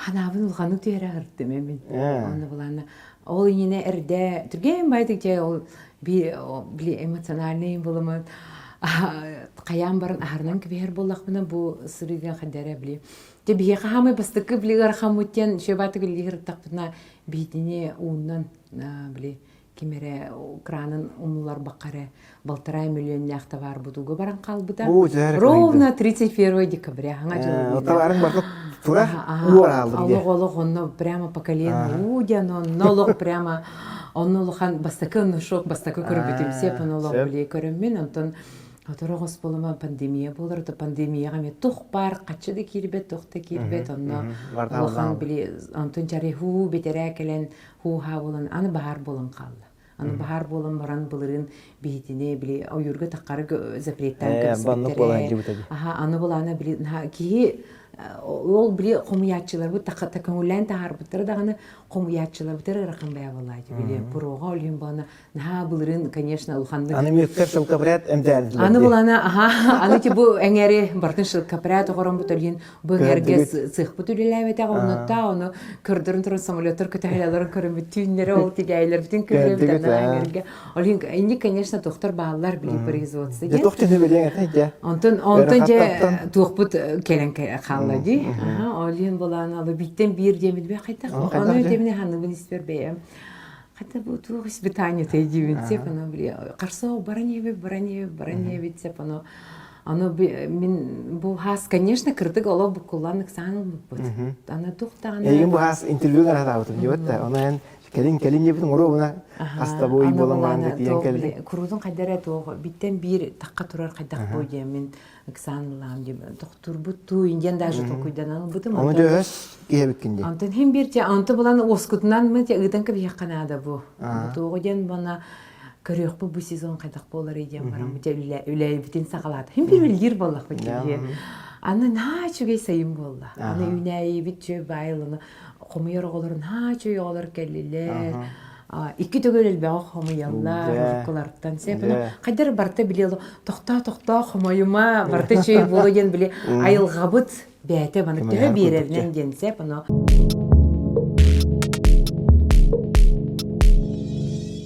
Ханабын улханы түйәрі ғырды мен. Оны бұланы. Ол ине әрде, түрген байды ке ол біле эмоциональный болымын. Қаян барын ағырнан кібер болақпына бұл сұрыған қандары біле. Де бие қамы бастықы біле ғарқам өткен шебаты көлі ғырттақпына бейдіне уыннан біле. Кемере кранын умулар бақары болтарай миллион яхта бар будуга баран қалбыда. Ровно 31 декабря. Оталарың бақып тура уор алдым де. Олық онно прямо по колено удя, нолық прямо оннолыхан бастакы нушок, бастакы көрбетім сеп, онолық біле көріммен, онтон Оторогос болыма пандемия болар, то пандемияға мен тұқ бар, қатшыды кербет, тұқты кербет, онно олыхан біле, онтон жары ху бетере келен, ху ха болын, аны бағар болын қалды. Аны бағар болын баран бұлырын бейтіне біле, ойырғы таққары запреттен көпсіпеттере. Аны боланы біле, кейі ол біле қомиятчылар бұд, тақыңылән тағар бұттыры дағаны қомиятчылар бұттыры рақын бәя болады. Біле, бұруға олейін боланы, наға бұлырын, конечно, ұлханды. Аны мектеп шылқапырят әмдәрділер. Аны боланы, аны те бұл әңәрі бартын шылқапырят оғырын бұт олейін, бұл әңәрге сық бұт өлеләйбет ағы онытта, оны көрдірін тұрын самолеттер көтәйлелерін көрін бүт түйіндері ол тегәйлер бүтін көрі бүт әңәрге. Олейін, әнді, конечно, тоқтар бағалар біле производство. Онтын же туқ бұт келен қалады. Олейін боланы алы биттен бір демеді бе қайтақ. Оны өтеміне ханығын іспер бейім. Қайта бұл туық испытание тәйдеуін сеп, қарсау баран ебет сеп, мен бұл хас, конечно, кірдік олау бұл құлланық саңыл бұд. Ана тұқтағаны... Егін бұл хас интервью ғана тағытым, ебетті. Оны ән келін ебетін ұру бұна хаста бой болын ғанды дейін келді. Күрудың қайдары тұғы, биттен бір таққа тұрар қайдақ бой дейін мен Оксаналам деп доктор буту инден даже токуйдан ал буту. Оны дөс кебеккенде. Антын hem bir те анты булан оскутунан мы те ыдан кеп яканада бу. Тогоден бана көрөк бу сезон кайдак болар идем барам те үлей битин сагалат. Hem bir билгир боллак бу те. Аны начугей сайын болла. Аны үнәй битче байлыны комуйор голорун начуй голор келлелер. Iki tөгөлел бәу хомыяллар, куларттан сепіні. Қайдар барты білелі, тоқта хомыйыма, барты чөй болуген біле, айылғабыт бәйті банып түрі берерінен ден сепіні.